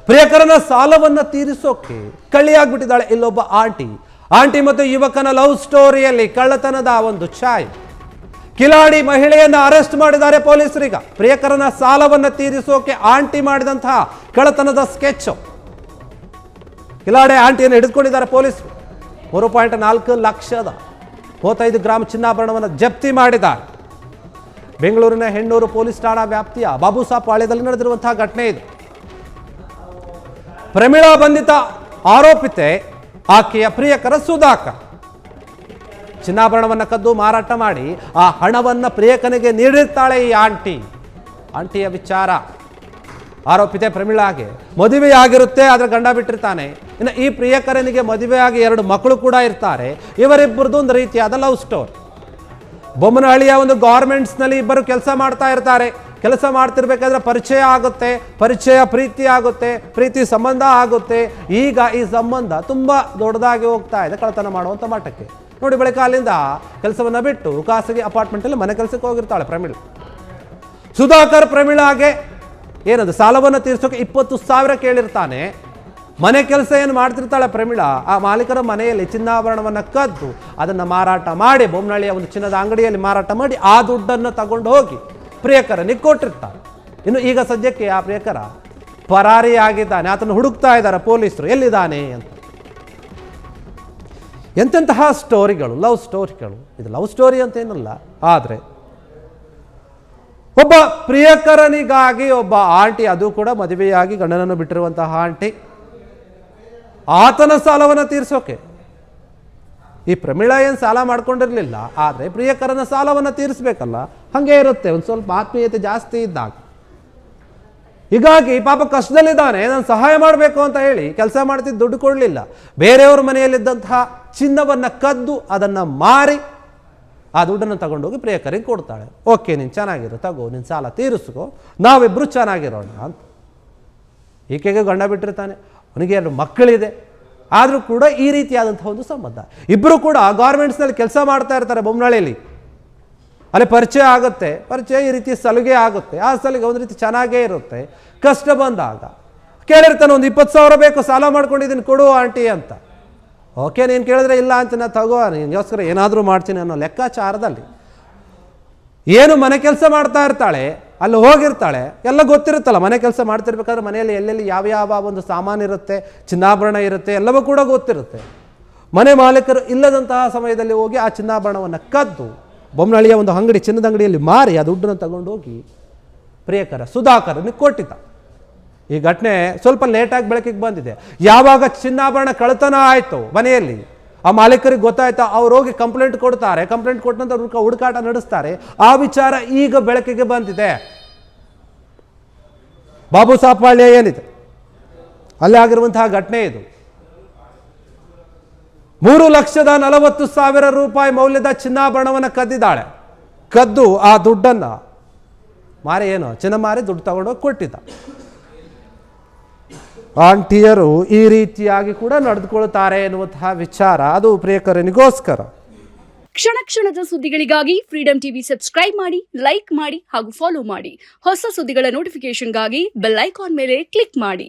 ಪ್ರಿಯಕರನ ಸಾಲವನ್ನ ತೀರಿಸೋಕೆ ಕಳ್ಳಿಯಾಗ್ಬಿಟ್ಟಿದ್ದಾಳೆ ಇಲ್ಲೊಬ್ಬ ಆಂಟಿ ಮತ್ತು ಯುವಕನ ಲವ್ ಸ್ಟೋರಿಯಲ್ಲಿ ಕಳ್ಳತನದ ಒಂದು ಛಾಯೆ. ಕಿಲಾಡಿ ಮಹಿಳೆಯನ್ನ ಅರೆಸ್ಟ್ ಮಾಡಿದ್ದಾರೆ ಪೊಲೀಸರೀಗ. ಪ್ರಿಯಕರನ ಸಾಲವನ್ನ ತೀರಿಸೋಕೆ ಆಂಟಿ ಮಾಡಿದಂತಹ ಕಳ್ಳತನದ ಸ್ಕೆಚ್. ಕಿಲಾಡಿ ಆಂಟಿಯನ್ನು ಹಿಡಿದುಕೊಂಡಿದ್ದಾರೆ ಪೊಲೀಸರು. 3.4 ಲಕ್ಷದ 35 ಗ್ರಾಂ ಚಿನ್ನಾಭರಣವನ್ನು ಜಪ್ತಿ ಮಾಡಿದ್ದಾರೆ. ಬೆಂಗಳೂರಿನ ಹೆಣ್ಣೂರು ಪೊಲೀಸ್ ಠಾಣಾ ವ್ಯಾಪ್ತಿಯ ಬಾಬುಸಾಬ್ ಪಾಳ್ಯದಲ್ಲಿ ನಡೆದಿರುವಂತಹ ಘಟನೆ ಇದು. ಪ್ರಮೀಳಾ ಬಂಧಿತ ಆರೋಪಿತೆ ಆಕೆಯ ಪ್ರಿಯಕರ ಸುಧಾಕರ್. ಚಿನ್ನಾಭರಣವನ್ನು ಕದ್ದು ಮಾರಾಟ ಮಾಡಿ ಆ ಹಣವನ್ನು ಪ್ರಿಯಕನಿಗೆ ನೀಡಿರ್ತಾಳೆ ಈ ಆಂಟಿಯ ವಿಚಾರ. ಆರೋಪಿತೆ ಪ್ರಮೀಳಾಗೆ ಮದುವೆಯಾಗಿರುತ್ತೆ, ಆದರೆ ಗಂಡ ಬಿಟ್ಟಿರ್ತಾನೆ. ಇನ್ನು ಈ ಪ್ರಿಯಕರನಿಗೆ ಮದುವೆಯಾಗಿ 2 ಮಕ್ಕಳು ಕೂಡ ಇರ್ತಾರೆ. ಇವರಿಬ್ಬರದು ಒಂದು ರೀತಿಯಾದ ಲವ್ ಸ್ಟೋರಿ. ಬೊಮ್ಮನಹಳ್ಳಿಯ ಒಂದು ಗಾರ್ಮೆಂಟ್ಸ್ನಲ್ಲಿ ಇಬ್ಬರು ಕೆಲಸ ಮಾಡ್ತಾ ಇರ್ತಾರೆ. ಕೆಲಸ ಮಾಡ್ತಿರ್ಬೇಕಾದ್ರೆ ಪರಿಚಯ ಆಗುತ್ತೆ, ಪ್ರೀತಿ ಆಗುತ್ತೆ, ಪ್ರೀತಿ ಸಂಬಂಧ ಆಗುತ್ತೆ. ಈಗ ಈ ಸಂಬಂಧ ತುಂಬ ದೊಡ್ಡದಾಗಿ ಹೋಗ್ತಾ ಇದೆ, ಕಳ್ಳತನ ಮಾಡುವಂಥ ಮಟ್ಟಕ್ಕೆ. ನೋಡಿ, ಬಳಿಕ ಅಲ್ಲಿಂದ ಕೆಲಸವನ್ನು ಬಿಟ್ಟು ಖಾಸಗಿ ಅಪಾರ್ಟ್ಮೆಂಟಲ್ಲಿ ಮನೆ ಕೆಲಸಕ್ಕೆ ಹೋಗಿರ್ತಾಳೆ ಪ್ರಮೀಳಾ. ಸುಧಾಕರ್ ಪ್ರಮೀಳಾಗೆ ಏನದು ಸಾಲವನ್ನು ತೀರಿಸೋಕೆ 20,000 ಕೇಳಿರ್ತಾನೆ. ಮನೆ ಕೆಲಸ ಏನು ಮಾಡ್ತಿರ್ತಾಳೆ ಪ್ರಮೀಳಾ, ಆ ಮಾಲೀಕರ ಮನೆಯಲ್ಲಿ ಚಿನ್ನಾಭರಣವನ್ನು ಕದ್ದು ಅದನ್ನು ಮಾರಾಟ ಮಾಡಿ, ಬೊಮ್ಮನಹಳ್ಳಿಯ ಒಂದು ಚಿನ್ನದ ಅಂಗಡಿಯಲ್ಲಿ ಮಾರಾಟ ಮಾಡಿ ಆ ದುಡ್ಡನ್ನು ತಗೊಂಡು ಹೋಗಿ ಪ್ರಿಯಕರನಿಗೆ ಕೊಟ್ಟಿರ್ತಾರೆ. ಇನ್ನು ಈಗ ಸದ್ಯಕ್ಕೆ ಆ ಪ್ರಿಯಕರ ಪರಾರಿಯಾಗಿದ್ದಾನೆ. ಆತನ್ನು ಹುಡುಕ್ತಾ ಇದ್ದಾರೆ ಪೊಲೀಸರು, ಎಲ್ಲಿದ್ದಾನೆ ಅಂತ. ಎಂತೆಂತಹ ಸ್ಟೋರಿಗಳು, ಲವ್ ಸ್ಟೋರಿಗಳು. ಇದು ಲವ್ ಸ್ಟೋರಿ ಅಂತ ಏನಲ್ಲ, ಆದರೆ ಒಬ್ಬ ಪ್ರಿಯಕರನಿಗಾಗಿ ಒಬ್ಬ ಆಂಟಿ, ಅದು ಕೂಡ ಮದುವೆಯಾಗಿ ಗಂಡನನ್ನು ಬಿಟ್ಟಿರುವಂತಹ ಆಂಟಿ, ಆತನ ಸಾಲವನ್ನು ತೀರಿಸೋಕೆ. ಈ ಪ್ರಮೀಳಾ ಏನು ಸಾಲ ಮಾಡ್ಕೊಂಡಿರಲಿಲ್ಲ, ಆದರೆ ಪ್ರಿಯಕರನ ಸಾಲವನ್ನು ತೀರಿಸ್ಬೇಕಲ್ಲ, ಹಾಗೆ ಇರುತ್ತೆ ಒಂದು ಸ್ವಲ್ಪ ಆತ್ಮೀಯತೆ ಜಾಸ್ತಿ ಇದ್ದಾಗ. ಹೀಗಾಗಿ ಪಾಪ ಕಷ್ಟದಲ್ಲಿದ್ದಾನೆ, ನಾನು ಸಹಾಯ ಮಾಡಬೇಕು ಅಂತ ಹೇಳಿ ಕೆಲಸ ಮಾಡ್ತಿದ್ದು ದುಡ್ಡು ಕೊಡಲಿಲ್ಲ. ಬೇರೆಯವ್ರ ಮನೆಯಲ್ಲಿದ್ದಂತಹ ಚಿನ್ನವನ್ನು ಕದ್ದು ಅದನ್ನು ಮಾರಿ ಆ ದುಡ್ಡನ್ನು ತಗೊಂಡೋಗಿ ಪ್ರಿಯಕರಿಗೆ ಕೊಡ್ತಾಳೆ. ಓಕೆ, ನೀನು ಚೆನ್ನಾಗಿರು, ತಗೋ, ನಿನ್ನ ಸಾಲ ತೀರಿಸ್ಕೋ, ನಾವಿಬ್ಬರು ಚೆನ್ನಾಗಿರೋಣ ಅಂತ. ಈಕೆಗೆ ಗಂಡ ಬಿಟ್ಟಿರ್ತಾನೆ, ಅವನಿಗೆ 2 ಮಕ್ಕಳಿದೆ. ಆದರೂ ಕೂಡ ಈ ರೀತಿಯಾದಂಥ ಒಂದು ಸಂಬಂಧ. ಇಬ್ಬರು ಕೂಡ ಗಾರ್ಮೆಂಟ್ಸ್ನಲ್ಲಿ ಕೆಲಸ ಮಾಡ್ತಾ ಇರ್ತಾರೆ ಬೊಮ್ಮನಹಳ್ಳಿಯಲ್ಲಿ. ಅಲ್ಲಿ ಪರಿಚಯ ಆಗುತ್ತೆ, ಪರಿಚಯ ಈ ರೀತಿ ಸಲುಗೆ ಆಗುತ್ತೆ. ಆ ಸಲುಗೆ ಒಂದು ರೀತಿ ಚೆನ್ನಾಗೇ ಇರುತ್ತೆ. ಕಷ್ಟ ಬಂದಾಗ ಕೇಳಿರ್ತಾನೆ, ಒಂದು 20,000 ಬೇಕು, ಸಾಲ ಮಾಡ್ಕೊಂಡಿದ್ದೀನಿ, ಕೊಡು ಆಂಟಿ ಅಂತ. ಓಕೆ, ನೀನು ಕೇಳಿದ್ರೆ ಇಲ್ಲ ಅಂತ ನಾ ತಗೋ, ನಿನಗೋಸ್ಕರ ಏನಾದರೂ ಮಾಡ್ತೀನಿ ಅನ್ನೋ ಲೆಕ್ಕಾಚಾರದಲ್ಲಿ ಏನು ಮನೆ ಕೆಲಸ ಮಾಡ್ತಾ ಇರ್ತಾಳೆ, ಅಲ್ಲಿ ಹೋಗಿರ್ತಾಳೆ. ಎಲ್ಲ ಗೊತ್ತಿರುತ್ತಲ್ಲ, ಮನೆ ಕೆಲಸ ಮಾಡ್ತಿರ್ಬೇಕಾದ್ರೆ ಮನೆಯಲ್ಲಿ ಎಲ್ಲೆಲ್ಲಿ ಯಾವ ಒಂದು ಸಾಮಾನು ಇರುತ್ತೆ, ಚಿನ್ನಾಭರಣ ಇರುತ್ತೆ, ಎಲ್ಲವೂ ಕೂಡ ಗೊತ್ತಿರುತ್ತೆ. ಮನೆ ಮಾಲೀಕರು ಇಲ್ಲದಂತಹ ಸಮಯದಲ್ಲಿ ಹೋಗಿ ಆ ಚಿನ್ನಾಭರಣವನ್ನು ಕದ್ದು ಬೊಮ್ಮನಹಳ್ಳಿಯ ಒಂದು ಅಂಗಡಿ, ಚಿನ್ನದ ಅಂಗಡಿಯಲ್ಲಿ ಮಾರಿ ಆ ದುಡ್ಡನ್ನು ತಗೊಂಡು ಹೋಗಿ ಪ್ರಿಯಕರ ಸುಧಾಕರನಿಗೆ ಕೊಟ್ಟಿದ್ದ. ಈ ಘಟನೆ ಸ್ವಲ್ಪ ಲೇಟಾಗಿ ಬೆಳಕಿಗೆ ಬಂದಿದೆ. ಯಾವಾಗ ಚಿನ್ನಾಭರಣ ಕಳ್ಳತನ ಆಯಿತು ಮನೆಯಲ್ಲಿ, ಆ ಮಾಲೀಕರಿಗೆ ಗೊತ್ತಾಯ್ತಾ, ಅವ್ರು ಹೋಗಿ ಕಂಪ್ಲೇಂಟ್ ಕೊಡ್ತಾರೆ. ಕಂಪ್ಲೇಂಟ್ ಕೊಟ್ಟ ನಂತರ ಹುಡುಕಾಟ ನಡೆಸ್ತಾರೆ. ಆ ವಿಚಾರ ಈಗ ಬೆಳಕಿಗೆ ಬಂದಿದೆ. ಬಾಬುಸಾಬ್ ಪಾಳ್ಯ ಏನಿದೆ ಅಲ್ಲಿ ಆಗಿರುವಂತಹ ಘಟನೆ ಇದು. 3,40,000 ರೂಪಾಯಿ ಮೌಲ್ಯದ ಚಿನ್ನಾಭರಣವನ್ನು ಕದ್ದಿದ್ದಾಳೆ. ಕದ್ದು ಆ ದುಡ್ಡನ್ನು ಮಾರಿ, ಏನು ಚಿನ್ನ ಮಾರಿ ದುಡ್ಡು ತಗೊಂಡೋಗಿ ಕೊಟ್ಟಿದ್ದ. ಆಂಟಿಯರು ಈ ರೀತಿಯಾಗಿ ಕೂಡ ನಡೆದುಕೊಳ್ತಾರೆ ಎನ್ನುವಂತಹ ವಿಚಾರ, ಅದು ಪ್ರಿಯಕರನಿಗೋಸ್ಕರ. ಕ್ಷಣ ಕ್ಷಣದ ಸುದ್ದಿಗಳಿಗಾಗಿ ಫ್ರೀಡಂ ಟಿವಿ ಸಬ್ಸ್ಕ್ರೈಬ್ ಮಾಡಿ, ಲೈಕ್ ಮಾಡಿ ಹಾಗೂ ಫಾಲೋ ಮಾಡಿ. ಹೊಸ ಸುದ್ದಿಗಳ ನೋಟಿಫಿಕೇಶನ್ಗಾಗಿ ಬೆಲ್ ಐಕಾನ್ ಮೇಲೆ ಕ್ಲಿಕ್ ಮಾಡಿ.